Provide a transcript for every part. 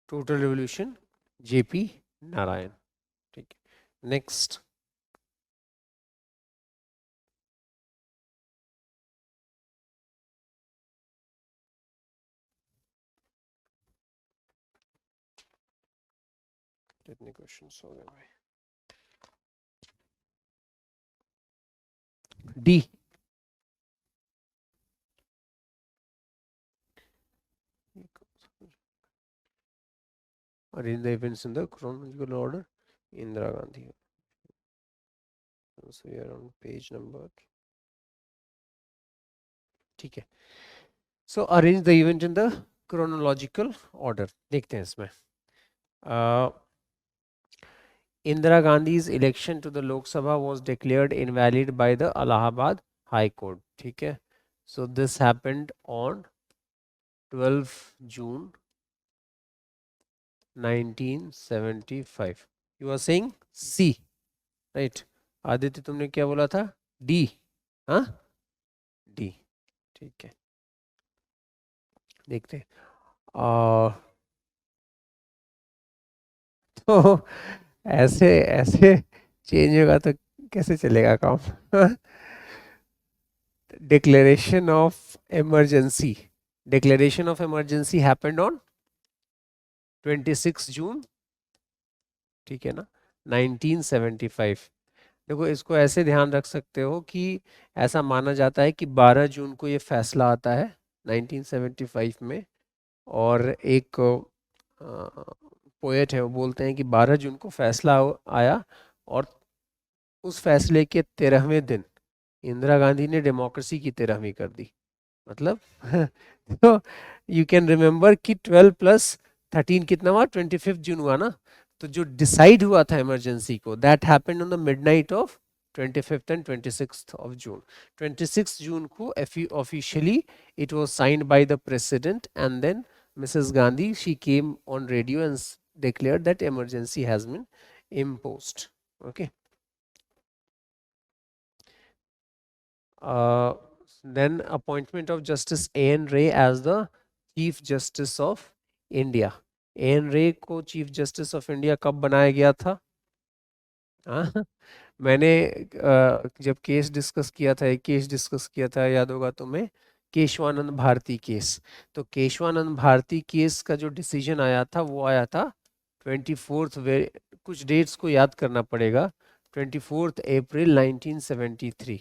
Total revolution JP Narayan. ठीक है, next. कितने क्वेश्चंस हो गए भाई? D. Arrange the events in the chronological order. Indira Gandhi. So we are on page number. ठीक है, so arrange the event in the chronological order. देखते हैं इसमें। Indira Gandhi's election to the Lok Sabha was declared invalid by the Allahabad High Court. ठीक है, so this happened on 12 June 1975. You are saying C, right? Aditya तुमने क्या बोला था? D. हाँ, D। ठीक है, देखते हैं। तो ऐसे ऐसे चेंज होगा तो कैसे चलेगा काम? Declaration of emergency. Declaration of emergency happened on 26 June, ठीक है ना, 1975। देखो इसको ऐसे ध्यान रख सकते हो कि ऐसा माना जाता है कि 12 जून को ये फैसला आता है 1975 में, और एक पोएट है वो बोलते हैं कि 12 जून को फैसला आया, और उस फैसले के 13वें दिन इंदिरा गांधी ने डेमोक्रेसी की 13वीं कर दी। मतलब तो यू कैन रिमेम्बर कि 12 प्लस 13 कितना हुआ? 25 जून हुआ ना। तो जो डिसाइड हुआ था इमरजेंसी को, that happened on the midnight of 25th and 26th of June. 26 जून को officially it was signed by the president, and then Mrs. Gandhi, she came on radio and declared that emergency has been imposed. Okay. Then appointment of Justice A.N. Ray as the Chief Justice of India. A.N. Ray को Chief Justice of India कब बनाया गया था? हाँ, मैंने जब case discuss किया था, एक केस डिस्कस किया था, याद होगा तुम्हें, केशवानंद भारती केस। तो केशवानंद भारती केस का जो डिसीजन आया था वो आया था 24th, कुछ डेट्स को याद करना पड़ेगा। 24 अप्रैल 1973।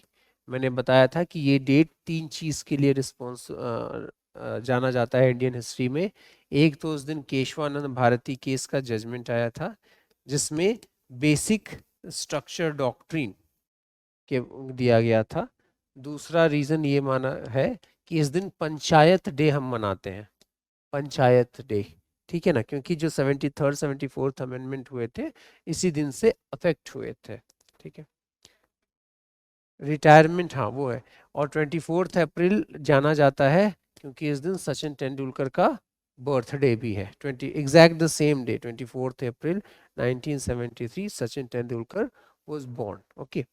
मैंने बताया था कि ये डेट तीन चीज़ के लिए रिस्पॉन्स जाना जाता है इंडियन हिस्ट्री में। एक तो उस दिन केशवानंद भारती केस का जजमेंट आया था, जिसमें बेसिक स्ट्रक्चर डॉक्ट्रिन के दिया गया था। दूसरा रीज़न ये माना है कि इस दिन पंचायत डे हम मनाते हैं, पंचायत डे, ठीक है ना, क्योंकि जो 73rd 74th अमेंडमेंट हुए थे इसी दिन से अफेक्ट हुए थे। ठीक है, रिटायरमेंट, हाँ वो है। और 24 अप्रैल जाना जाता है क्योंकि इस दिन सचिन तेंदुलकर का बर्थडे भी है। 20 exact the same day, 24 April 1973 Sachin Tendulkar was born. Okay.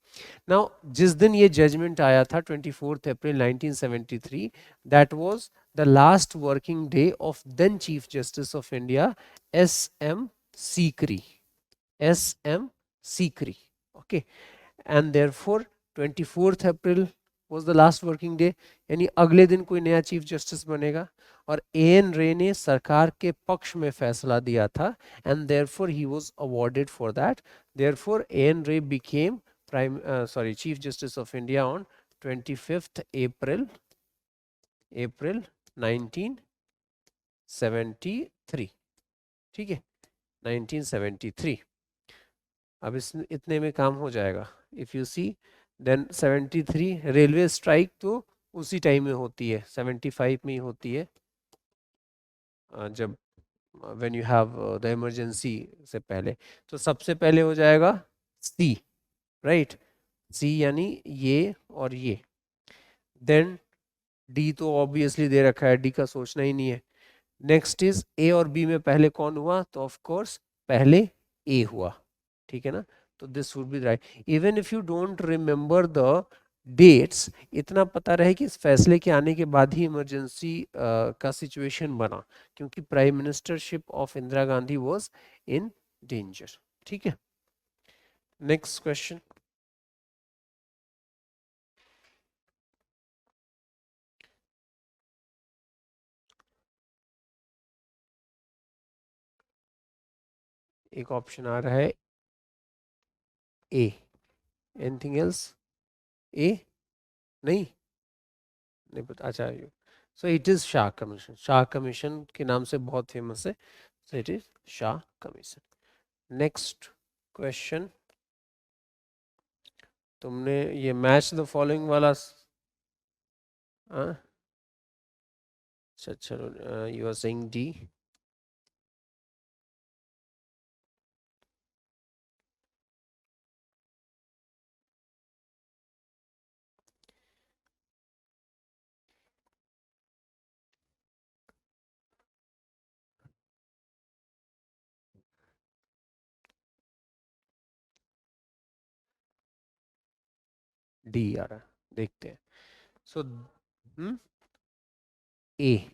Now जिस दिन ये जजमेंट आया था 24 अप्रैल 1973, that was the last working day of then Chief Justice of India S.M. Sikri. S.M. Sikri. Okay. And therefore 24 April was the last working day, यानी अगले दिन कोई नया चीफ जस्टिस बनेगा। और एन रे ने सरकार के पक्ष में फैसला दिया था, and therefore he was awarded for that. Therefore N Ray became chief justice of India on 25th April 1973। ठीक है, 1973। अब इस इतने में काम हो जाएगा। If you see then 73 railway strike तो उसी टाइम में होती है, 75 में ही होती है, जब when you have the emergency से पहले। तो सबसे पहले हो जाएगा सी, राइट, सी यानी ये और ये। देन डी तो ऑब्वियसली दे रखा है, डी का सोचना ही नहीं है। नेक्स्ट इज ए और बी में पहले कौन हुआ? तो ऑफ कोर्स पहले ए हुआ, ठीक है ना। तो this would be right. Even if you don't remember the dates इतना पता रहे कि इस फैसले के आने के बाद ही इमरजेंसी का सिचुएशन बना, क्योंकि prime ministership of Indira Gandhi was in danger. ठीक है, नेक्स्ट क्वेश्चन। एक ऑप्शन आ रहा है ए, एनीथिंग एल्स? ए, नहीं, नहीं पता। अच्छा, so it is Shah Commission, Shah Commission के नाम से बहुत फेमस है, so it is Shah Commission. Next question. तुमने ये मैच द फॉलोइंग वाला हाँ? अच्छा चलो, you are saying D. D आ रहा है, देखते हैं। So A,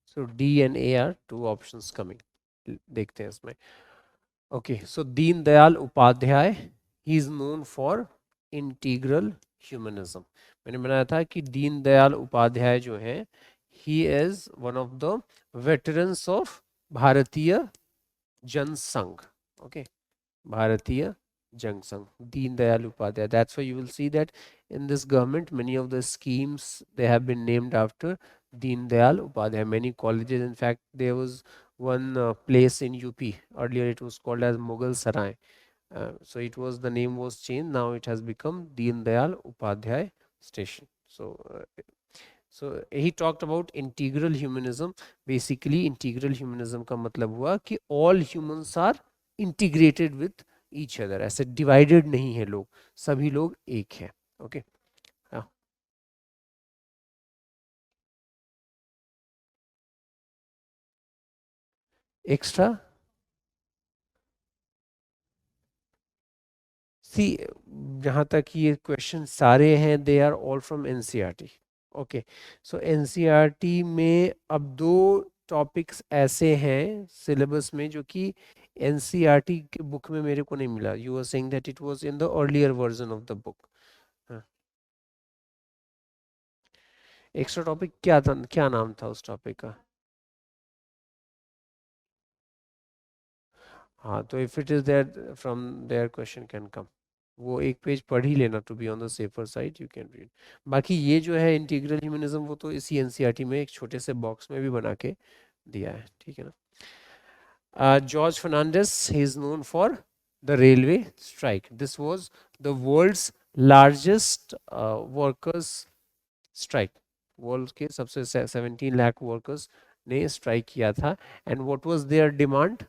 so D and A are two options coming, देखते हैं इसमें। Okay, so Deen Dayal Upadhyay, he is known for integral humanism. मैंने बनाया था कि दीन दयाल उपाध्याय जो है, he is one of the veterans of भारतीय जनसंघ। ओके, भारतीय जनसंघ, दीन Dayal Upadhyay, that's why you will see that in this government many of the schemes they have been named after Deen Dayal Upadhyay. Many colleges, in fact there was one place in UP, earlier it was called as Mughal Sarai, so it was, the name was changed, now it has become Deen Dayal Upadhyay Station. So he talked about integral humanism. Basically integral humanism का मतलब हुआ कि all humans are integrated with each other, ऐसे divided नहीं है लोग, सभी लोग एक हैं। ओके, हाँ, एक्स्ट्रा सी, जहाँ तक ये क्वेश्चन सारे हैं they are all from NCERT. Okay, so NCERT में अब दो टॉपिक्स ऐसे हैं सिलेबस में जो कि एनसीईआरटी के बुक में मेरे को नहीं मिला। You are saying that it was in the earlier version of the book. Extra topic क्या था, क्या नाम था उस टॉपिक का? हाँ, तो if it is there from there question can come, वो एक पेज पढ़ ही लेना, to be on the safer side you can read. बाकी ये जो है इंटीग्रल ह्यूमनिज्म, वो तो इसी एनसीईआरटी में एक छोटे से बॉक्स में भी बना के दिया है, ठीक है ना। George Fernandes, he is known for the railway strike, this was the world's largest workers strike, world के सबसे 17 लाख वर्कर्स ने स्ट्राइक किया था। And what was their demand?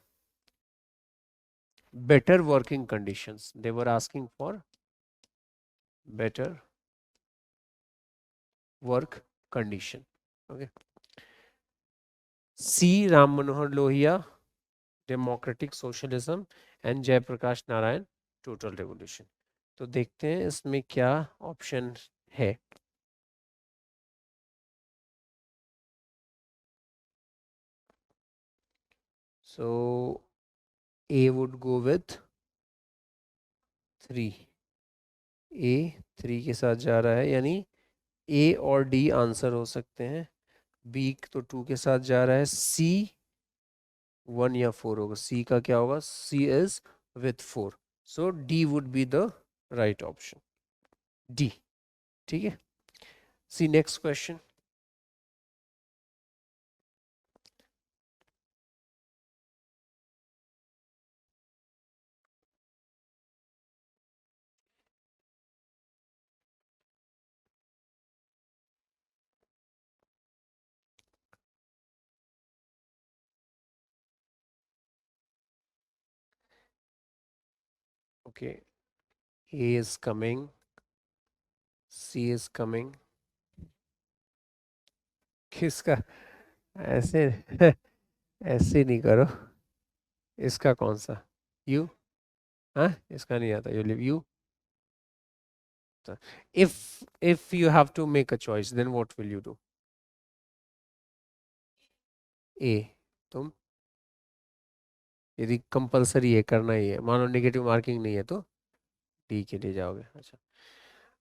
better working conditions, they were asking for better work condition। okay, C Ram Manohar Lohia, democratic socialism, and Jayaprakash Narayan, total revolution. तो देखते हैं इसमें क्या ऑप्शन है। सो ए वुड गो विथ 3, ए 3 के साथ जा रहा है, यानी ए और डी आंसर हो सकते हैं। बी तो 2 के साथ जा रहा है। सी 1 या 4 होगा, सी का क्या होगा? C is with 4, so D would be the right option, D. ठीक है, see next question. Okay, A is coming, C is coming, किसका? ऐसे ऐसे नहीं करो, इसका कौन सा? यू, हाँ इसका नहीं आता, you live you. So, if you have to make a choice, then what will you do? ए, तुम, यदि कंपलसरी है, करना ही है, मानो नेगेटिव मार्किंग नहीं है तो डी के लिए जाओगे। अच्छा,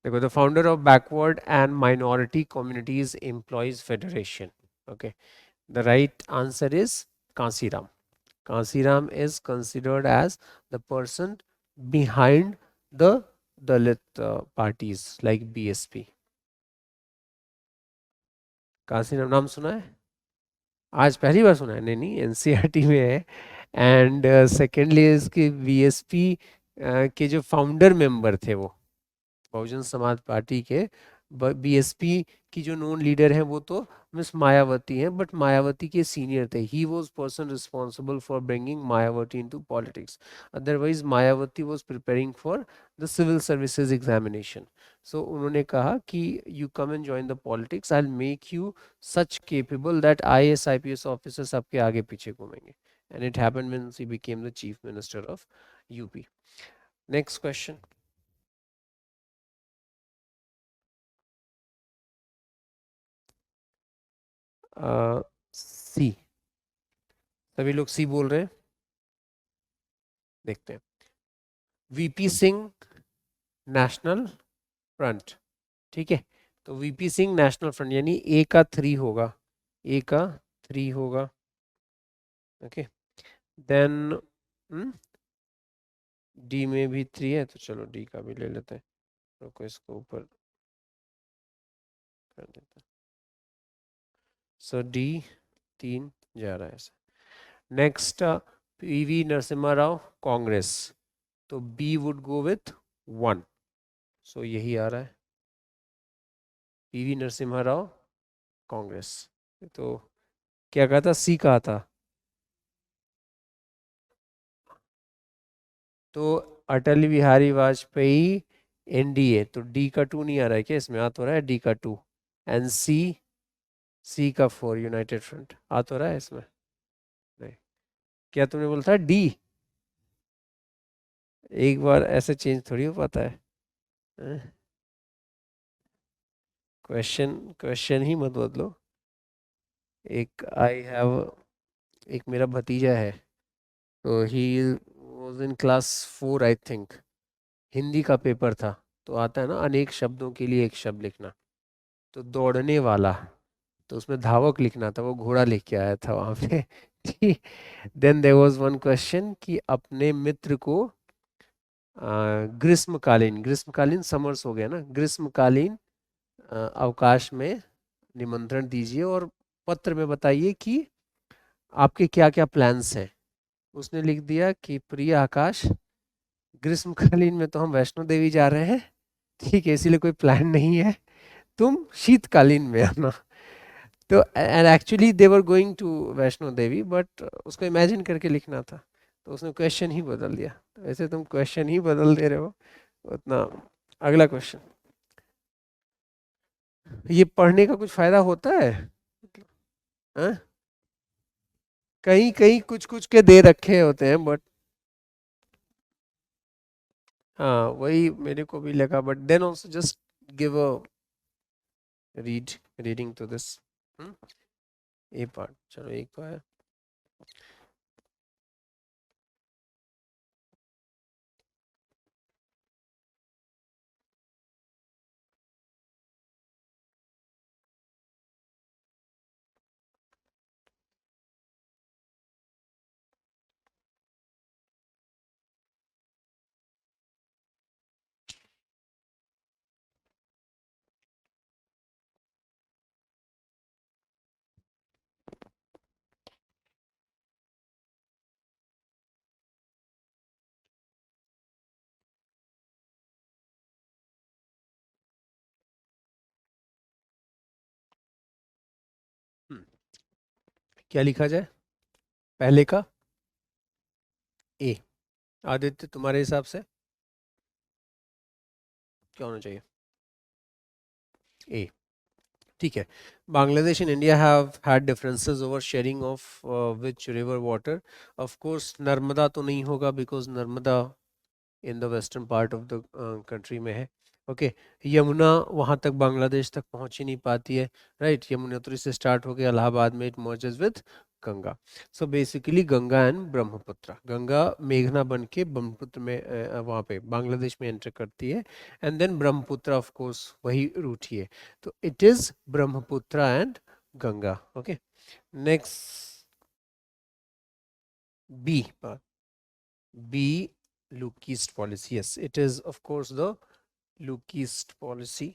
देखो, the founder of backward and minority communities employees federation. Okay, the right answer is Kanshiram. Kanshiram is considered as the person behind the Dalit parties like BSP। Kanshiram नाम सुना है? आज पहली बार सुना है? नहीं नहीं, एनसीईआरटी में है। एंड सेकेंडली इसके बीएसपी के जो फाउंडर मेंबर थे, वो बहुजन समाज पार्टी के बीएसपी की जो नॉन लीडर हैं वो तो मिस मायावती हैं, बट मायावती के सीनियर थे। He was person responsible for bringing Mayawati into politics. Otherwise Mayawati was preparing for the civil services examination. So उन्होंने कहा कि you come and join the politics, I will make you such capable that IAS IPS officers आपके आगे पीछे घूमेंगे। And it happened when he became the chief minister of UP. Next question. C, सभी लोग सी बोल रहे हैं, देखते हैं। वीपी सिंह नेशनल फ्रंट, ठीक है, तो वीपी सिंह नेशनल फ्रंट यानी ए का 3 होगा, ए का 3 होगा। ओके, देन डी में भी 3 है, तो चलो डी का भी ले लेते हैं। रुको, इसको ऊपर कर देते हैं। सो डी 3 जा रहा है ऐसे। नेक्स्ट, पीवी नरसिम्हा राव कांग्रेस, तो बी वुड गो विथ 1। सो यही आ रहा है, पीवी नरसिम्हा राव कांग्रेस। तो क्या कहा था, सी कहा था, तो अटल बिहारी वाजपेयी एनडीए, तो डी का 2 नहीं आ रहा है क्या इसमें? आ तो रहा है डी का 2। एंड सी, सी का 4 यूनाइटेड फ्रंट आ तो रहा है इसमें? नहीं, क्या तुमने बोला था डी? एक बार ऐसे चेंज थोड़ी हो पाता है। क्वेश्चन क्वेश्चन ही मत बदलो। एक आई हैव, एक मेरा भतीजा है, तो he was in class 4 I think. Hindi का पेपर था, तो आता है ना अनेक शब्दों के लिए एक शब्द लिखना, तो दौड़ने वाला, तो उसमें धावक लिखना था, वो घोड़ा लेके आया था वहां पे। Then there was one question कि अपने मित्र को ग्रीष्मकालीन, ग्रीष्मकालीन समर्स हो गया ना, ग्रीष्मकालीन अवकाश में निमंत्रण दीजिए और पत्र में बताइए कि आपके क्या क्या प्लान्स हैं। उसने लिख दिया कि प्रिय आकाश, ग्रीष्मकालीन में तो हम वैष्णो देवी जा रहे हैं, ठीक है, इसीलिए कोई प्लान नहीं है, तुम शीतकालीन में आना। तो and actually they were going to Vaishno Devi, but उसको इमेजिन करके लिखना था, तो उसने क्वेश्चन ही बदल दिया। तो ऐसे तुम क्वेश्चन ही बदल दे रहे हो उतना। अगला क्वेश्चन, ये पढ़ने का कुछ फायदा होता है? हाँ? कहीं कहीं कुछ कुछ के दे रखे होते हैं, बट हाँ, वही मेरे को भी लगा, but then also just give a reading to this. A part, चलो एक तो है। हम्म, क्या लिखा जाए पहले का? ए। आदित्य, तुम्हारे हिसाब से क्या होना चाहिए? ए, ठीक है। Bangladesh and India have had differences over sharing of which river water. Of course Narmada तो नहीं होगा, because Narmada in the western part of the country में है। ओके, यमुना वहां तक बांग्लादेश तक पहुंच ही नहीं पाती है, राइट। यमुनोत्री से स्टार्ट होकर इलाहाबाद में it merges with Ganga. So basically Ganga and Brahmaputra, Ganga मेघना बन के ब्रह्मपुत्र में वहां पे बांग्लादेश में एंटर करती है, and then Brahmaputra of course वही रूट ही है। तो it is Brahmaputra and Ganga. Okay, next B, B, look east policy. Yes, it is of course the look east policy.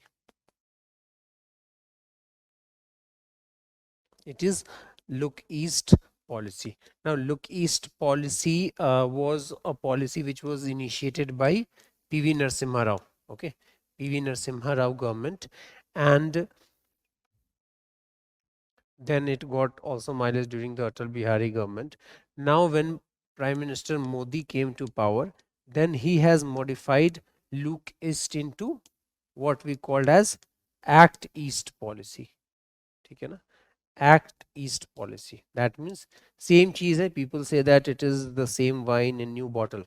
It is look east policy. Now, look east policy was a policy which was initiated by PV Narasimha Rao. Okay, PV Narasimha Rao government, and then it got also mileage during the Atal Bihari government. Now, when Prime Minister Modi came to power, then he has modified look east into what we called as act east policy. ठीक है ना, act east policy, that means same cheese hai, people say that it is the same wine in new bottle,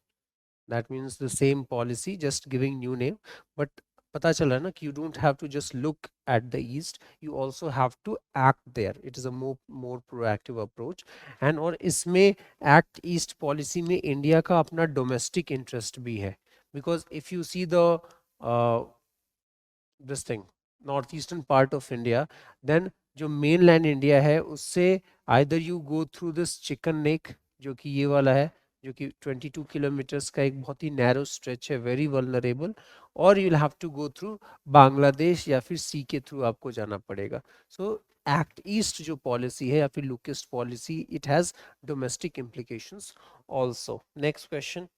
that means the same policy just giving new name, but पता चला ना कि you don't have to just look at the east, you also have to act there. It is a more proactive approach. and और इसमें act east policy में India का अपना domestic interest भी है, because if you see the uh, this thing north eastern part of India, then जो mainland India है उससे either you go through this chicken neck, जो कि ये वाला है, जो कि 22 किलोमीटर्स का एक बहुत ही नैरो स्ट्रेच है, वेरी वल्नरेबल, और you will have to go through Bangladesh या फिर सी के थ्रू आपको जाना पड़ेगा। सो एक्ट ईस्ट जो पॉलिसी है या फिर look east policy, it has domestic implications also. Next question.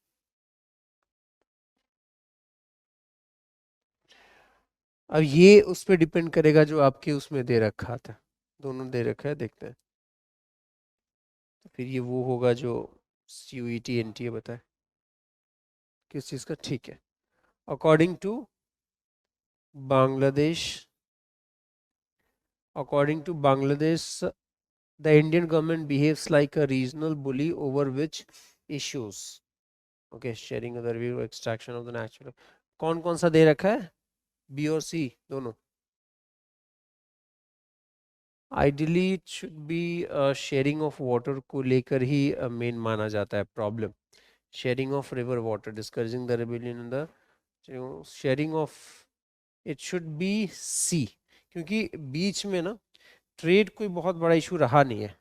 अब ये उस पर डिपेंड करेगा जो आपके उसमें दे रखा था, दोनों दे रखा है, देखते हैं। तो फिर ये वो होगा जो CUET NTA बताए किस चीज़ का, ठीक है। According to Bangladesh, according to Bangladesh, the Indian government behaves like a regional bully over which issues. Okay, sharing the review extraction of the natural, कौन कौन सा दे रखा है, बी और सी दोनों? Ideally it should be sharing of water को लेकर ही मेन माना जाता है problem. Sharing of river water, discouraging the rebellion in the sharing of, it should be C, क्योंकि बीच में ना ट्रेड कोई बहुत बड़ा इशू रहा नहीं है।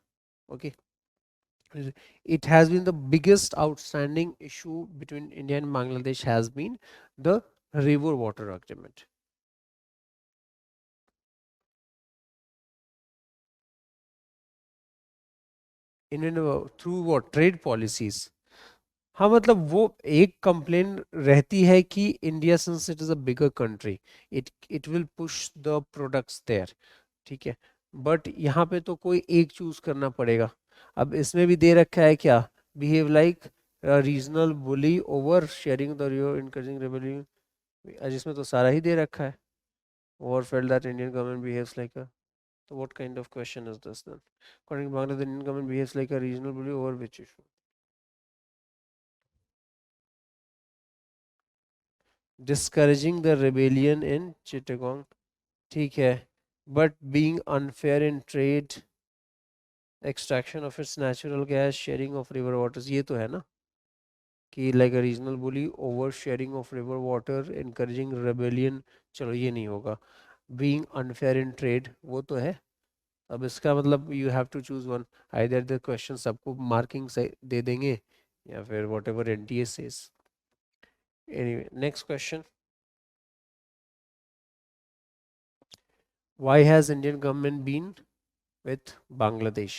Okay, it has been the biggest outstanding issue between India and Bangladesh has been the river water agreement. Indian through what trade policies, हाँ मतलब वो एक कंप्लेन रहती है कि India since it is a bigger country, it will push the products there, ठीक है। But यहाँ पे तो कोई एक चूज करना पड़ेगा। अब इसमें भी दे रखा है क्या, behave like regional bully over sharing the रियो इनकरेजिंग रेबेलियन, जिसमें तो सारा ही दे रखा है, over felt that Indian government behaves like a, तो what kind of question is this then, according to Bangladesh Indian government behaves like a regional bully over which issue, discouraging the rebellion in Chittagong, ठीक है, but being unfair in trade, extraction of its natural gas, sharing of river waters, ये तो है ना कि like a regional bully over sharing of river water encouraging rebellion, चलो ये नहीं होगा। बीइंग अनफेयर इन ट्रेड वो तो है। अब इसका मतलब you have to choose one, either the question सबको मार्किंग से दे देंगे या फिर whatever NTA says. Anyway, next question. Why has Indian government been with Bangladesh?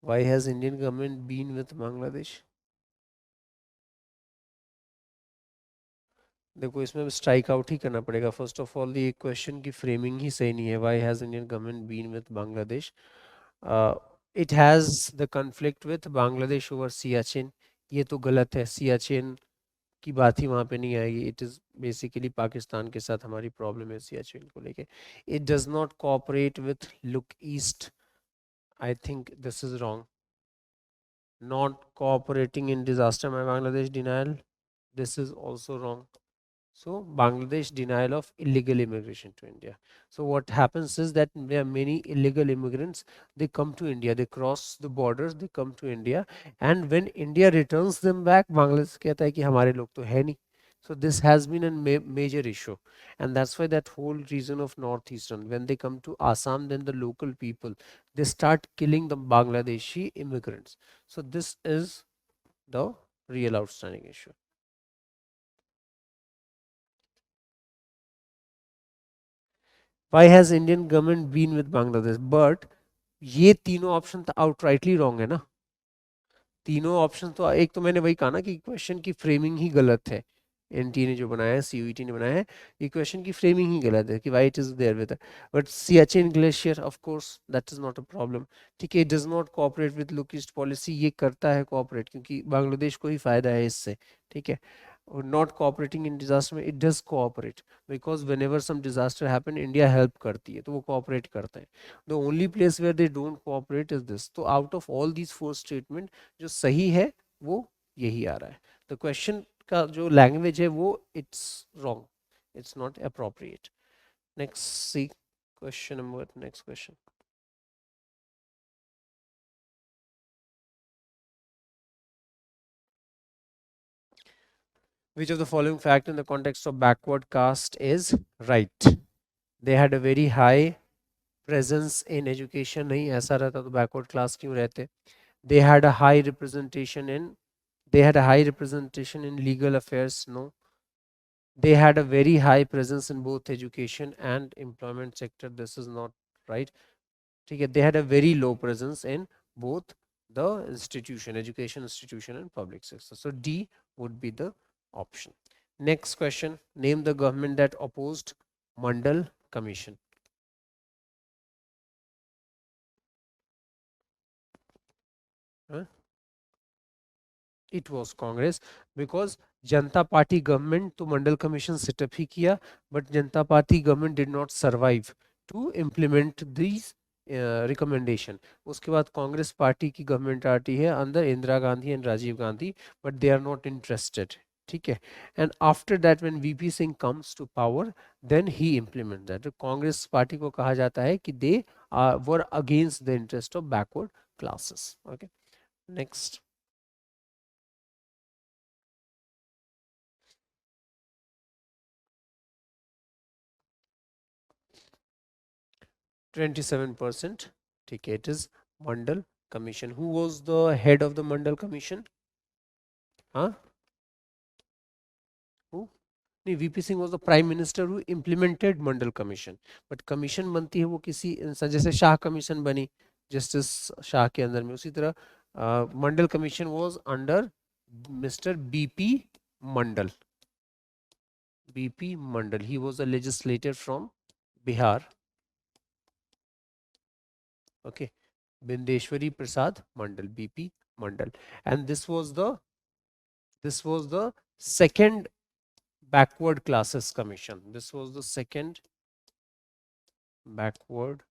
Why has Indian government been with Bangladesh? देखो इसमें स्ट्राइक आउट ही करना पड़ेगा। फर्स्ट ऑफ ऑल ये क्वेश्चन की फ्रेमिंग ही सही नहीं है। Why has Indian government been with Bangladesh? It has the conflict with Bangladesh over Siachen, ये तो गलत है। सियाचिन की बात ही वहाँ पे नहीं आएगी। इट इज़ बेसिकली पाकिस्तान के साथ हमारी प्रॉब्लम है सियाचिन को लेके। It does not cooperate with look east, I think this is wrong. Not cooperating in disaster by Bangladesh, denial. This is also wrong. So Bangladesh denial of illegal immigration to India. So what happens is that there are many illegal immigrants. They come to India, they cross the borders, they come to India, and when India returns them back, Bangladesh कहता है कि हमारे लोग तो है नहीं. So this has been a major issue, and that's why that whole region of northeastern, when they come to Assam, then the local people, they start killing the Bangladeshi immigrants. So this is the real outstanding issue. Why has Indian government been with Bangladesh? But ये तीनों option तो outrightly wrong है ना. तीनों option तो, एक तो मैंने वही कहा ना कि क्वेश्चन की फ्रेमिंग ही गलत है. एनटी ने जो बनाया है, सीयूईटी ने बनाया है, ये क्वेश्चन की फ्रेमिंग ही गलत है कि why it is there with. But Siachen glacier of course that is not a problem. ठीक है, it does not cooperate with look east policy. ये करता है कोऑपरेट क्योंकि बांग्लादेश को ही फायदा है इससे. ठीक है. और नॉट कोऑपरेटिंग इन डिजास्टर में it does cooperate, because whenever some disaster happen India help करती है, तो वो कोऑपरेट करते हैं. The only place where they don't cooperate is this. तो out of all these four statement जो सही है वो यही आ रहा है. द क्वेश्चन का जो लैंग्वेज है वो it's wrong, it's not appropriate. Next C question number, next question. Which of the following fact in the context of backward caste is right? They had a very high presence in education. नहीं ऐसा रहता तो backward class क्यों रहते. They had a high representation in, they had a high representation in legal affairs. No. They had a very high presence in both education and employment sector. This is not right. ठीक है. They had a very low presence in both the institution, education institution and public sector. So D would be the option. Next question. Name the government that opposed Mandal Commission. Huh? It was Congress, because Janata Party government to Mandal Commission set up ही किया, but Janata Party government did not survive to implement these recommendation. उसके बाद Congress party की government आती है अंदर Indira Gandhi and Rajiv Gandhi, but they are not interested. ठीक है. And after that when VP Singh comes to power, then he implement that. Congress party को कहा जाता है कि they were against the interest of backward classes. Okay. Next. 27%. ठीक है. It is Mandal Commission. Who was the head of the Mandal Commission? हाँ. Who? नहीं, VP Singh was the prime minister who implemented Mandal Commission. But commission बनती है वो किसी इंसान, जैसे शाह कमीशन बनी जस्टिस शाह के अंदर में, उसी तरह मंडल commission was under Mr. BP Mandal. BP Mandal. He was a legislator from Bihar. Okay. Bindeshwari Prasad Mandal, BP Mandal. And this was the second backward classes commission. This was the second backward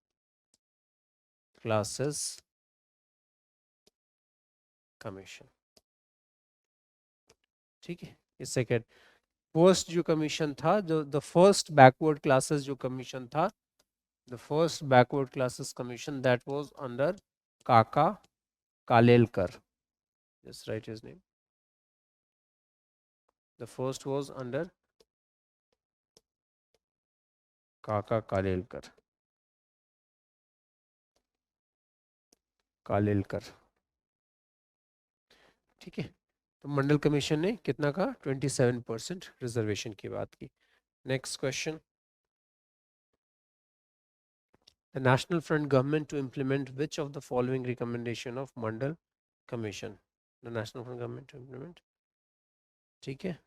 classes commission. ठीक है. ये second. First जो commission था, जो the first backward classes जो commission था, the first backward classes commission, that was under Kaka Kalelkar. Just write his name. The first was under Kaka Kalelkar. Kalelkar. ठीक है. तो मंडल कमीशन ने कितना कहा? 27% रिजर्वेशन की बात की. Next question. The national front government to implement which of the following recommendation of Mandal commission. The national front government to implement. ठीक है.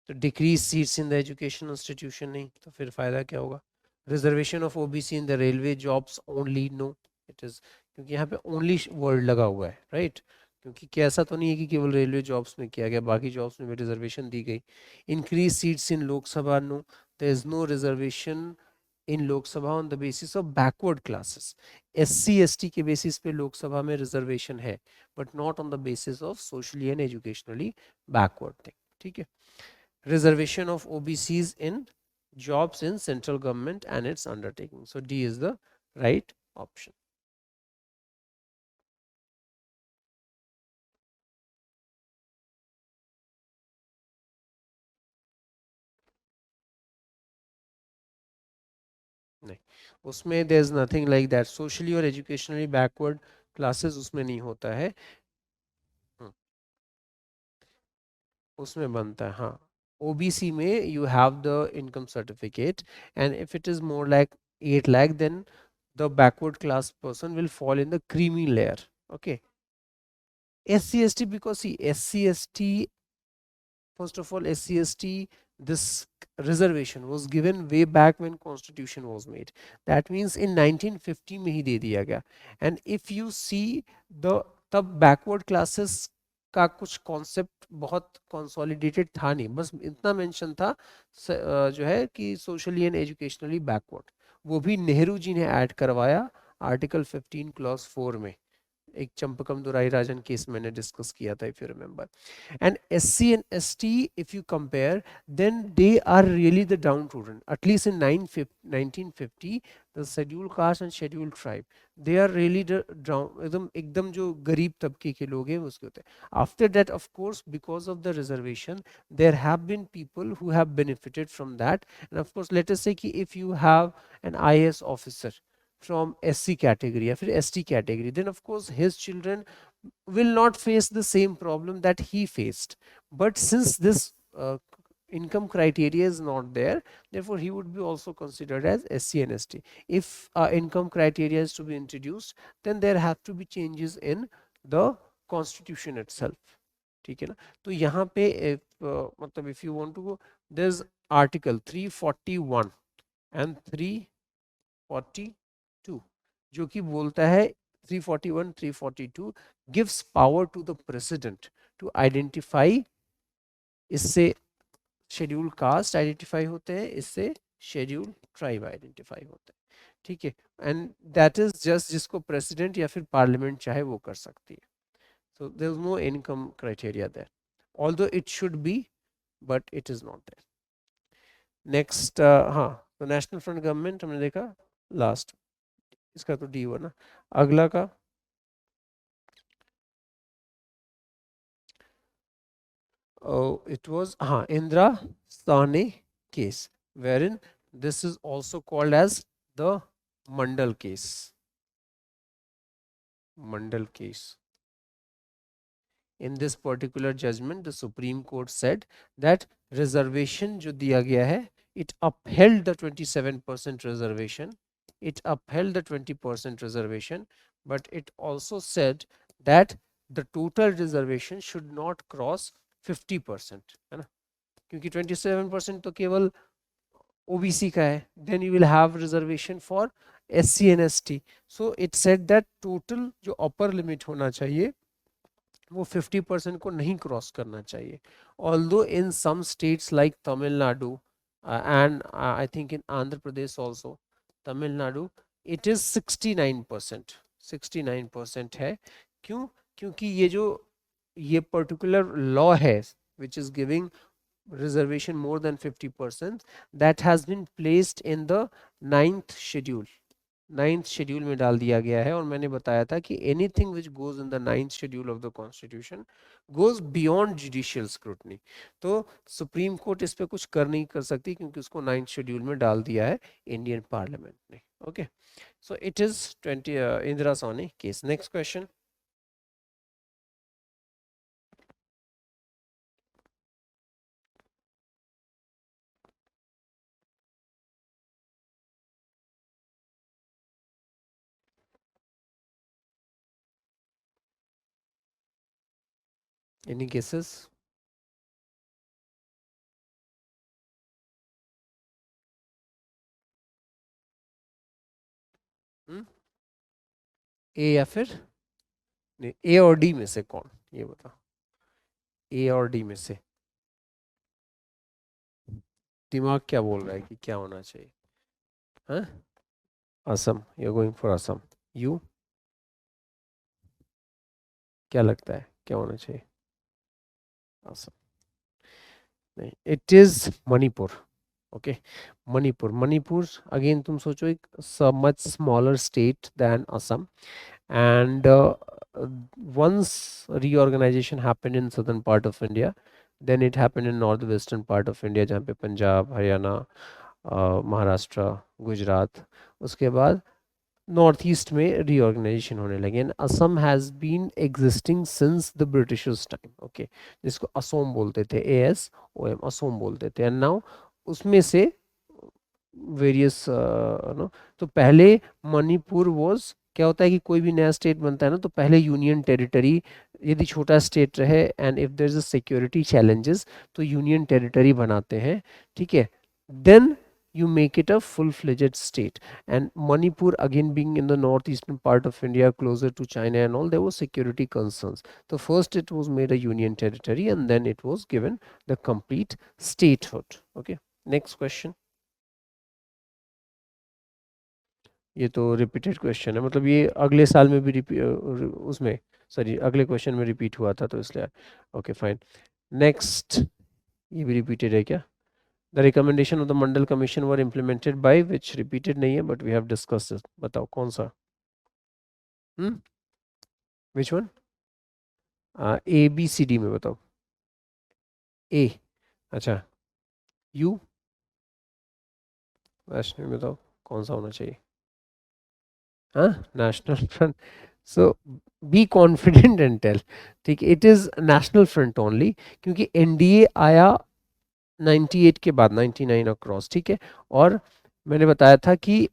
तो decrease seats in the education institution, नहीं तो फिर फायदा क्या होगा. Reservation of OBC in the railway jobs only, no. It is, क्योंकि यहाँ पे ओनली वर्ड लगा हुआ है, राइट. क्योंकि कैसा तो नहीं है कि केवल रेलवे जॉब्स में किया गया, बाकी जॉब्स में भी रिजर्वेशन दी गई. Increase seats in Lok Sabha, no. There is no reservation in Lok Sabha on the basis of backward classes. SC ST के बेसिस पे लोकसभा में रिजर्वेशन है, but not on the basis of socially and educationally backward thing. ठीक है. Reservation of OBCs in jobs in central government and its undertaking. So D is the right option. नहीं, उसमें there is nothing like that. Socially और educationally backward classes उसमें नहीं होता है. हम्म, उसमें बनता है, हाँ. OBC में you have the income certificate, and if it is more like 8 lakh, then the backward class person will fall in the creamy layer. Okay. SC ST, because see, SC ST, first of all, SC ST, this reservation was given way back when constitution was made. That means in 1950 में ही दे दिया गया. And if you see the, तब backward classes का कुछ concept बहुत consolidated था नहीं, बस इतना मेंशन था जो है कि सोशली एंड एजुकेशनली बैकवर्ड. वो भी नेहरू जी ने ऐड करवाया आर्टिकल 15 क्लॉज 4 में. एक चंपकम दुराई राजन केस मैंने डिस्कस किया था, if you remember. And SC and ST, if you compare, then they are really the downtrodden. At least in 1950, the scheduled caste and scheduled tribe, they are really the down, एकदम एकदम जो गरीब तबके के लोग हैं उसके होते हैं. After that, of course, because of the reservation, there have been people who have benefited from that. And of course, let us say कि if you have an IAS officer from SC category या फिर ST category, then of course his children will not face the same problem that he faced. But since this income criteria is not there, therefore he would be also considered as SC and ST. If income criteria is to be introduced, then there have to be changes in the constitution itself. ठीक है ना. तो यहाँ पे मतलब if you want to go, there's article 341 and 342 जो कि बोलता है, 341 342 gives power to the president to identify. इससे शेड्यूल कास्ट आइडेंटिफाई होते हैं, इससे शेड्यूल ट्राइब आइडेंटिफाई होते हैं. ठीक है. एंड दैट इज जस्ट जिसको प्रेसिडेंट या फिर पार्लियामेंट चाहे वो कर सकती है. So there is no income criteria there, although it should be, but it is not there. Next, हाँ, तो नेशनल फ्रंट गवर्नमेंट हमने देखा लास्ट, इसका तो डी हुआ ना. अगला का it was Indra Sane case, wherein this is also called as the Mandal case. Mandal case. In this particular judgment, the Supreme Court said that reservation जो दिया गया है, it upheld the 27% reservation. It upheld the 20% reservation, but it also said that the total reservation should not cross 50%, है ना. क्योंकि 27% तो केवल OBC का है. Then you will have reservation for SC and ST. So it said that total जो upper limit होना चाहिए वो 50% को नहीं क्रॉस करना चाहिए. Although in some states like Tamil Nadu and I think in Andhra Pradesh also, Tamil Nadu, it is 69%. 69% है. क्यों? क्योंकि ये जो ये पर्टिकुलर लॉ है which is giving reservation more than 50%, that has been placed in the 9th schedule. 9th schedule में डाल दिया गया है. और मैंने बताया था कि anything which goes in the 9th schedule of the constitution goes beyond judicial scrutiny. तो सुप्रीम कोर्ट इस पे कुछ कर नहीं कर सकती क्योंकि उसको 9th शेड्यूल में डाल दिया है इंडियन पार्लियामेंट ने. Okay, so it is 20 Indra Sawhney case. Next question. Any cases? A या फिर नहीं, ए और डी में से कौन, ये बता. ए और डी में से दिमाग क्या बोल रहा है कि क्या होना चाहिए? हाँ, Assam, you going for Assam. You, क्या लगता है क्या होना चाहिए? असम नहीं, it is Manipur. Okay, Manipur, Manipur again तुम सोचो एक much smaller state than Assam, and once reorganization happened in southern part of India, then it happened in northwestern part of India जहाँ पे पंजाब, हरियाणा, महाराष्ट्र, गुजरात, उसके बाद नॉर्थ ईस्ट में रीऑर्गेनाइजेशन होने लगे। And Assam has been existing since the Britishers time. Okay, जिसको असोम बोलते थे, ASOM, असोम बोलते थे। एंड नाउ उसमें से वेरियस नो, तो पहले मणिपुर वॉज, क्या होता है कि कोई भी नया स्टेट बनता है ना, तो पहले यूनियन टेरिटरी, यदि छोटा स्टेट रहे and if there is a security challenges, तो यूनियन टेरिटरी बनाते हैं, ठीक है, then you make it a full-fledged state. And Manipur, again being in the northeastern part of India, closer to China and all, there was security concerns. So first it was made a union territory and then it was given the complete statehood. Okay, next question. ये तो repeated question है, मतलब ये अगले साल में भी उसमें, सॉरी, अगले क्वेश्चन में रिपीट हुआ था तो इसलिए। ओके फाइन, नेक्स्ट, ये भी रिपीटेड है क्या? The recommendation of the Mandal commission were implemented by which, repeated नहीं है but we have discussed this, बताओ कौन सा? हम्म, विच वन? ABCD में बताओ। ए, अच्छा, यू, वैष्णवी बताओ कौन सा होना चाहिए? हाँ, national front. So be confident and tell, ठीक, it is national front only, क्योंकि एनडीए आया 98 के बाद, 99 अक्रॉस, ठीक है। और मैंने बताया था कि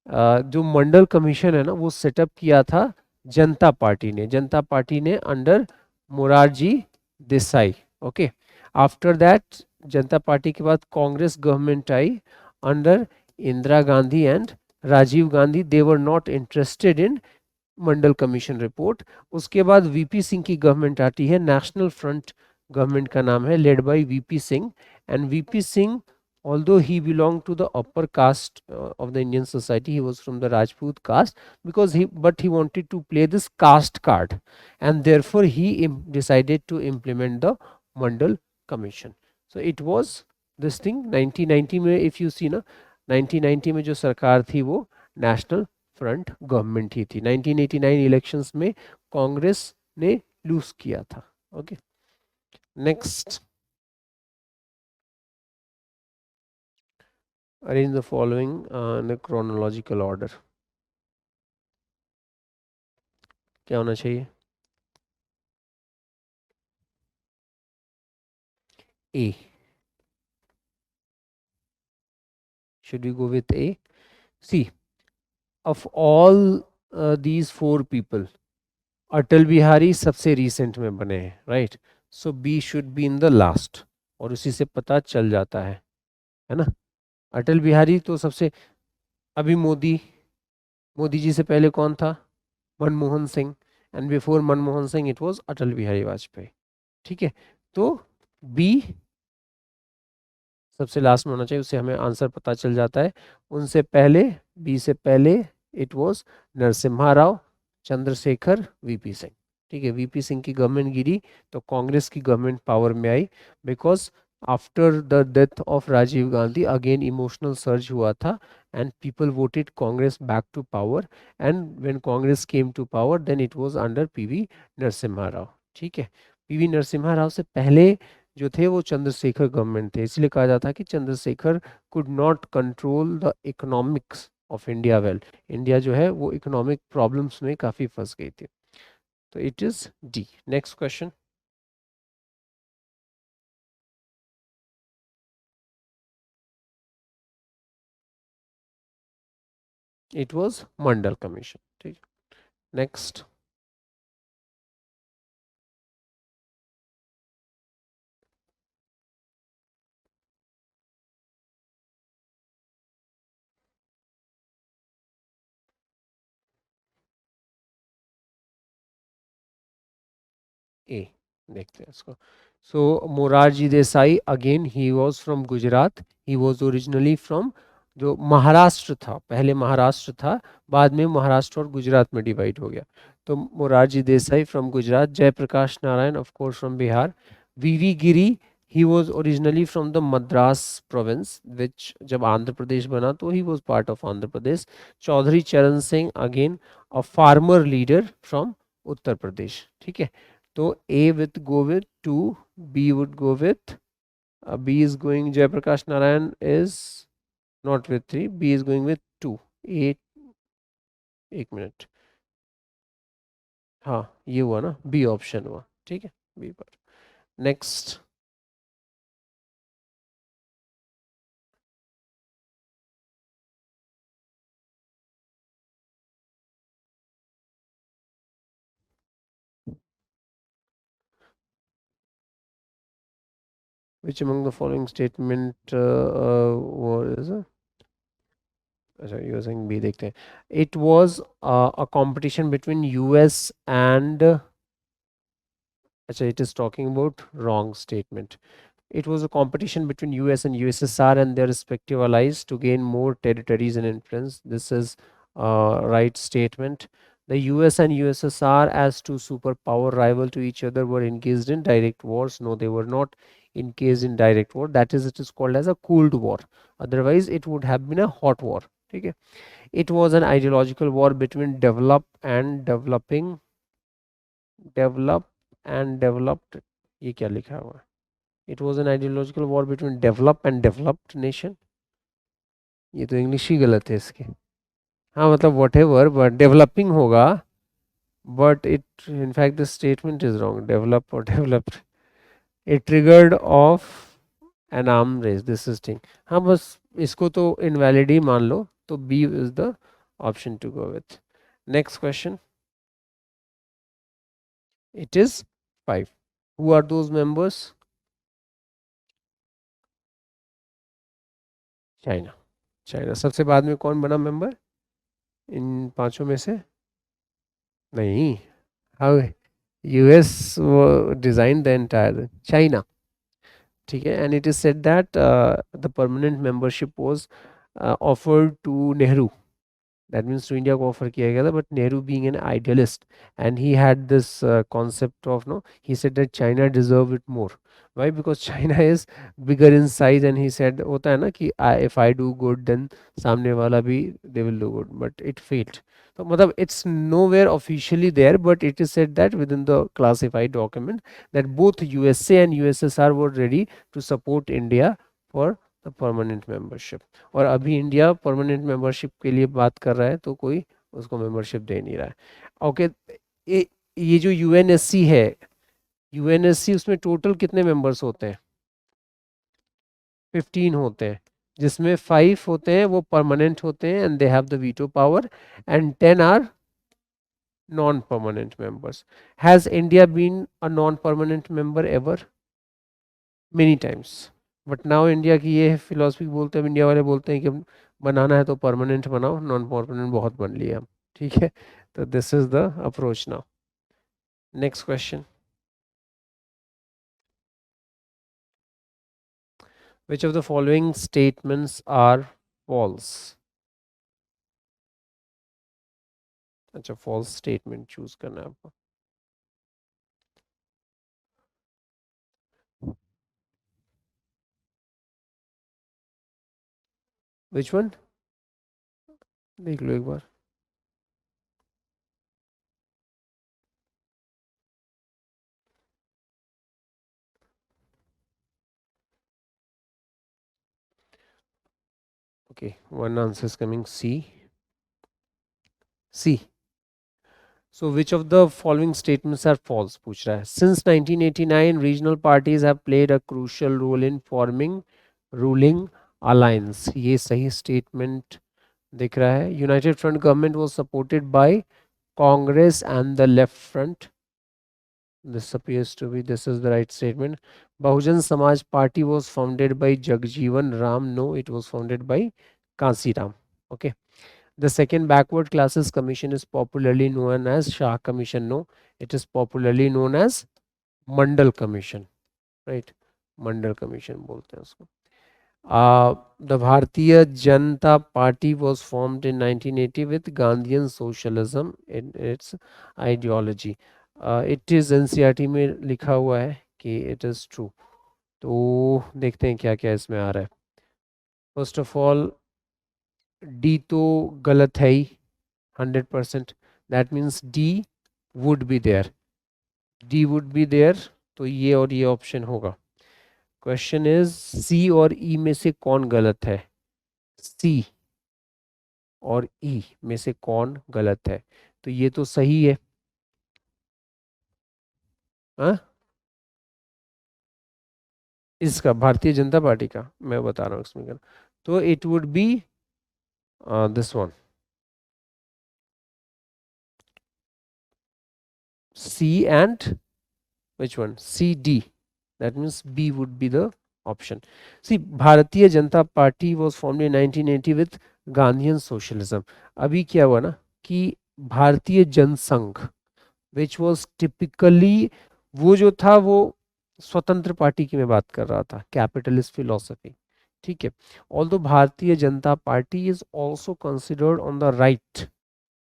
जो मंडल कमीशन है ना, वो सेटअप किया था जनता पार्टी ने, जनता पार्टी ने under Morarji Desai. Okay, after that Janata Party के बाद कांग्रेस गवर्नमेंट आई under Indira Gandhi and Rajiv Gandhi. They were not interested in Mandal commission report. उसके बाद वीपी सिंह की गवर्नमेंट आती है, नेशनल फ्रंट गवर्नमेंट का नाम है, led by VP Singh. And VP Singh, although he belonged to the upper caste of the Indian society, he was from the Rajput caste, because he wanted to play this caste card, and therefore he decided to implement the Mandal Commission. So it was this thing 1990 में, if you see ना, 1990 में जो सरकार थी वो national front government ही थी। 1989 elections में कांग्रेस ने लूज किया था। Okay, next, arrange the following in a chronological order। क्या होना चाहिए? A, should we go with A? See, of all these four people, Atal Bihari सबसे रिसेंट में बने हैं, right? So B should be in the last, और उसी से पता चल जाता है ना? अटल बिहारी तो सबसे, अभी मोदी, मोदी जी से पहले कौन था? Manmohan Singh, and before Manmohan Singh it was Atal Bihari Vajpayee, ठीक है। तो बी सबसे लास्ट में होना चाहिए, उससे हमें आंसर पता चल जाता है। उनसे पहले, बी से पहले it was Narasimha Rao, Chandrashekhar, VP Singh, ठीक है। वीपी सिंह की गवर्नमेंट गिरी तो कांग्रेस की गवर्नमेंट पावर में आई, because after the death of Rajiv Gandhi again emotional surge हुआ था and people voted Congress back to power, and when Congress came to power then it was under PV Narasimha Rao, ठीक है। पीवी नरसिम्हा राव से पहले जो थे वो चंद्रशेखर गवर्नमेंट थे, इसलिए कहा जाता है कि Chandrashekhar could not control the economics of India well. India जो है वो इकोनॉमिक प्रॉब्लम्स में काफी फंस गई थी। तो it is D. Next question, it was Mandal commission, ठीक। नेक्स्ट, ए, देखते हैं इसको। So Morarji Desai, again he was from Gujarat, he was originally from जो महाराष्ट्र था, पहले महाराष्ट्र था, बाद में महाराष्ट्र और गुजरात में डिवाइड हो गया। तो Morarji Desai from Gujarat, Jayaprakash Narayan of course from Bihar, VV Giri, he was originally from the Madras province, which जब आंध्र प्रदेश बना तो he was part of Andhra Pradesh. Chaudhary Charan Singh again a farmer leader from Uttar Pradesh. ठीक है, तो A with go with two, B would go with, B is going, Jayaprakash Narayan is not with three, B is going with to. ए, एक minute, हाँ ये हुआ ना, B option हुआ। ठीक है, बी पर। Next, which among the following statement was, अच्छा यू आर सेइंग बी, देखते हैं। It was a competition between US and, अच्छा it is talking about wrong statement. It was a competition between US and USSR and their respective allies to gain more territories and influence. This is right statement. The US and USSR, as two superpower rival to each other, were engaged in direct wars. No, they were not engaged in direct war. That is, it is called as a cold war. Otherwise, it would have been a hot war. Okay? It was an ideological war between develop and developed. ये क्या लिखा हुआ है? It was an ideological war between developed and developed nation. ये तो English ही गलत है इसके। हाँ मतलब वट एवर, बट डेवलपिंग होगा, but it in fact the statement is wrong, develop और developed. It triggered off an arm race, this is thing. हाँ बस इसको तो इनवैलिड ही मान लो, तो B is the option to go with. Next question, it is 5। Who are those members? China. China सबसे बाद में कौन बना मेंबर इन पांचों में से? नहीं, how, US design the entire, China. ठीक है, and it is said that the permanent membership was offered to Nehru, that means to India को ऑफर किया गया था, but Nehru being an idealist and he had this concept of, no, he said that China deserve it more. Why? Because China is bigger in size and he said होता है ना कि if I do good then सामने वाला भी they will do good, but it failed. तो मतलब it's nowhere officially there, but it is said that within the classified document that both USA and USSR were ready to support India for the permanent membership. और अभी India permanent membership के लिए बात कर रहा है तो कोई उसको मेंबरशिप दे नहीं रहा है। ओके, ये जो यूएनएससी है, यूएनएससी उसमें टोटल कितने मेंबर्स होते हैं? 15 होते हैं, जिसमें 5 होते हैं वो परमानेंट होते हैं and they have the veto power, and 10 are non permanent members. Has India been a non permanent member ever? Many times. But now India की ये फिलॉसफी बोलते हैं, इंडिया वाले बोलते हैं कि बनाना है तो परमानेंट बनाओ, नॉन परमानेंट बहुत बन लिया हम। ठीक है, तो this is the approach now. Next question, which of the following statements are false? अच्छा, फॉल्स स्टेटमेंट चूज करना है आपको। Which one? देख लो एक बार। Okay, one answer is coming C. C. So which of the following statements are false? पूछ रहा है। Since 1989, regional parties have played a crucial role in forming ruling alliance. ये सही statement दिख रहा है। United Front government was supported by Congress and the Left Front. This appears to be, this is the right statement. Bahujan Samaj Party was founded by Jagjeevan Ram. No, it was founded by Kansi Ram. Okay. The second backward classes commission is popularly known as Shah Commission. No, it is popularly known as Mandal Commission. Right? Mandal Commission बोलते हैं उसको. The Bharatiya Janata Party was formed in 1980 with Gandhian socialism in its ideology. It is NCERT में लिखा हुआ है कि it is true. तो देखते हैं क्या क्या इसमें आ रहा है. फर्स्ट ऑफ ऑल डी तो गलत है ही 100%. That means D would be there. D would be there. तो ये और ये ऑप्शन होगा. क्वेश्चन इज सी और ई में से कौन गलत है. सी और ई में से कौन गलत है. तो ये तो सही है. हाँ, इसका भारतीय जनता पार्टी का मैं बता रहा हूँ इसमें का. तो it would be this one. C and which one? C, D. That means B would be the option. See, Bharatiya Janata Party was formed in 1980 with Gandhian socialism. अभी क्या हुआ ना कि भारतीय जनसंघ विच वॉज टिपिकली वो जो था वो स्वतंत्र पार्टी की मैं बात कर रहा था, कैपिटलिस्ट फिलोसफी. ठीक है. ऑल्दो भारतीय Janata party is also considered on the right,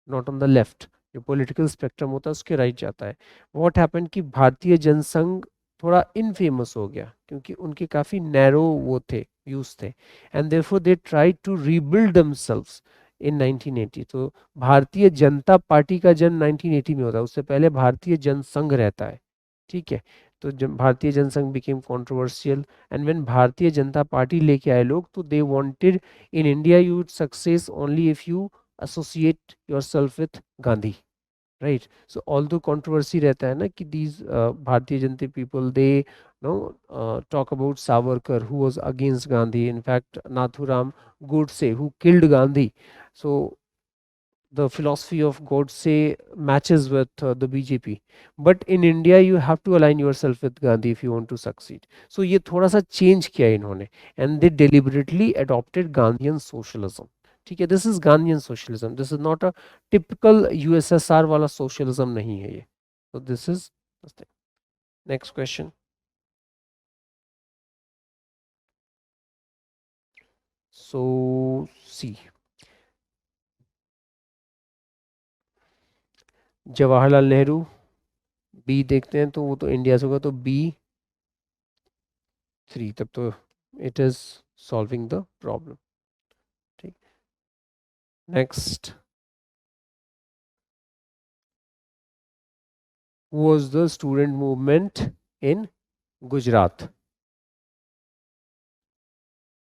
not on the left. जो पॉलिटिकल स्पेक्ट्रम होता है उसके राइट जाता है. व्हाट हैपन कि भारतीय जनसंघ थोड़ा इनफेमस हो गया क्योंकि उनके काफ़ी नैरो वो थे, व्यूज थे. And therefore they try to rebuild themselves in 1980. तो भारतीय जनता पार्टी का जन्म 1980 में होता है, उससे पहले भारतीय जनसंघ रहता है. ठीक है. तो जब Bharatiya Jana Sangh became controversial and when Bharatiya Janata Party लेके आए लोग तो they wanted in India you would success only if you associate yourself with Gandhi, right? So although controversy रहता है ना कि these Bharatiya Janata people they talk about Savarkar who was against Gandhi. In fact, Nathuram Godse who killed Gandhi. So the philosophy of Godse matches with the BJP. But in India, you have to align yourself with Gandhi if you want to succeed. So ये थोड़ा सा change किया इन्होंने and they deliberately adopted Gandhian socialism. ठीक है. This is Gandhian socialism. This is not a typical USSR वाला socialism नहीं है ये. So this is the thing. Next question. So C. Jawaharlal Nehru. B देखते हैं तो वो तो इंडिया से होगा तो बी 3. तब तो it is solving the problem. ठीक. Next. Who was the student movement in Gujarat?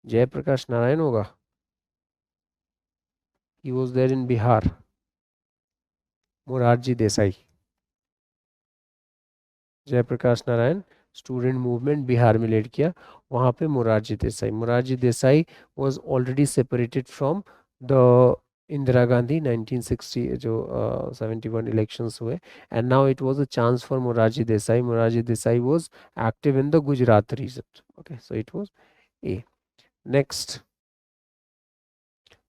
जय प्रकाश नारायण होगा. He was there in Bihar. Morarji Desai. Jayaprakash Narayan student movement Bihar में लीड किया. वहाँ पे Morarji Desai was already separated from the Indira Gandhi 1960 जो 71 इलेक्शंस हुए. And now it was a chance for Morarji Desai was active in the Gujarat region. Okay, so it was A. Next.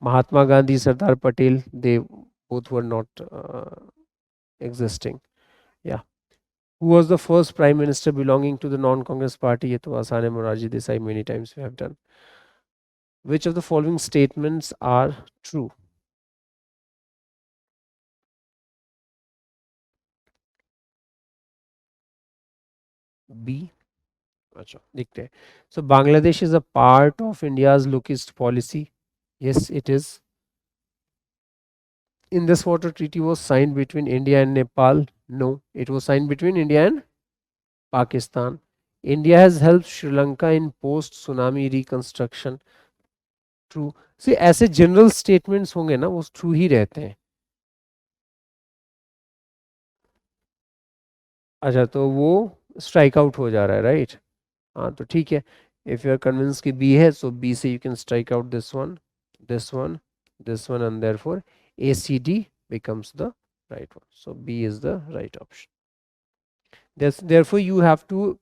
Mahatma Gandhi, Sardar Patel, they both were not existing. Yeah. Who was the first prime minister belonging to the non-Congress party? ये तो आसान है, Morarji Desai. Many times we have done. Which of the following statements are true? B. अच्छा, देखते हैं. So Bangladesh is a part of India's lookist policy. Yes, it is. In this water treaty was signed between India and Nepal. No, it was signed between India and Pakistan. India has helped Sri Lanka in post-tsunami reconstruction. True. See, ऐसे general statements होंगे ना वो true ही रहते हैं. अच्छा, तो वो strike out हो जा रहा है, राइट. हाँ, तो ठीक है. इफ यू आर कन्विंस कि बी है सो बी से you can strike out this one, this one, this one and therefore A C D becomes the right one. So B is the right option. Therefore, you have to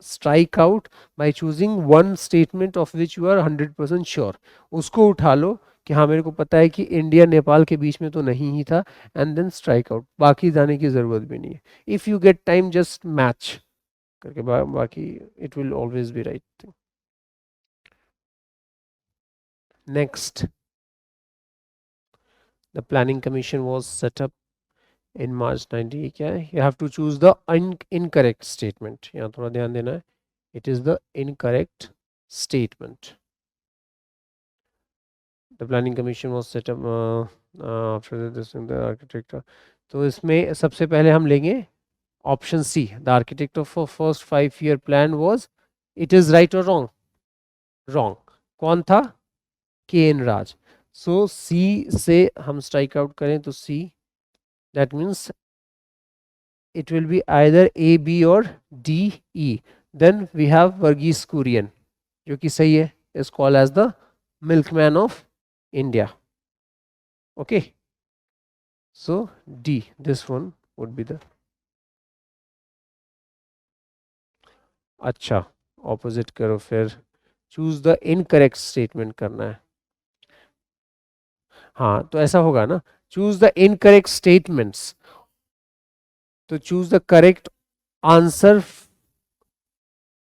strike out by choosing one statement of which you are 100% sure. उसको उठा लो कि हाँ मेरे को पता है कि India Nepal के बीच में तो नहीं ही था, एंड देन स्ट्राइक आउट. बाकी जाने की ज़रूरत भी नहीं है. If you get time just match करके बाकी it will always be right thing. Next, the planning commission was set up in March 90. क्या है? You have to choose the incorrect statement. यहाँ थोड़ा ध्यान देना है. It is the incorrect statement. The planning commission was set up after this the architect. तो इसमें सबसे पहले हम लेंगे option C. The architect of a first 5-year plan was. It is right or wrong? Wrong. कौन था? के N राज. सो सी से हम स्ट्राइक आउट करें तो C, that means it will be either A, B or D, E. Then we have Varghese Kurian, जो कि सही है, is called as the milkman of India. Okay, so D, this one would be the. अच्छा, opposite करो फिर. Choose the incorrect statement करना है. हाँ तो ऐसा होगा ना. Choose the incorrect statements. तो choose the correct answer.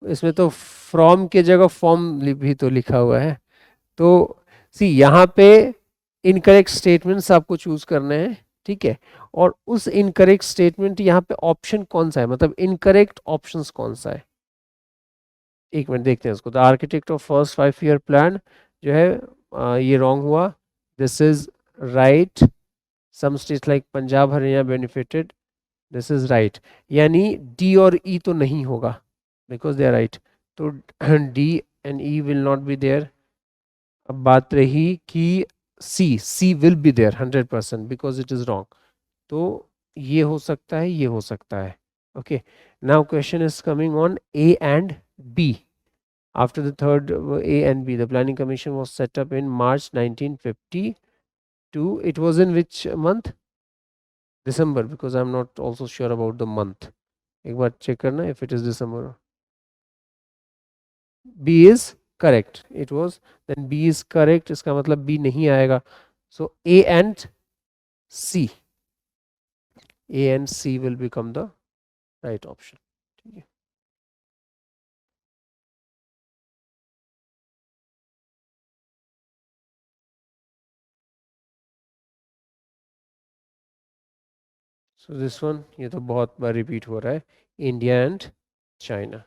इसमें तो फ्रॉम के जगह फॉर्म भी तो लिखा हुआ है. तो सी यहाँ पे इनकरेक्ट स्टेटमेंट्स आपको चूज करने हैं. ठीक है. और उस इनकरेक्ट स्टेटमेंट यहाँ पे ऑप्शन कौन सा है, मतलब इनकरेक्ट ऑप्शंस कौन सा है. एक मिनट देखते हैं उसको. The architect of first 5-year plan जो है ये रॉन्ग हुआ. This is right. Some states like Punjab Haryana benefited. This is right. यानी डी और ई तो नहीं होगा बिकॉज दे आर राइट. तो D and E will not be there. अब बात रही कि C will be there 100% because it is wrong. तो ये हो सकता है, ये हो सकता है. Okay. Now question is coming on A and B. After the third A and B, the Planning Commission was set up in March 1952. It was in which month? December, because I'm not also sure about the month. एक बार check करना if it is December. B is correct. It was. Then B is correct. इसका मतलब B नहीं आएगा. So A and C. A and C will become the right option. ठीक है. So this one ये तो बहुत बार repeat हो रहा है. India and China.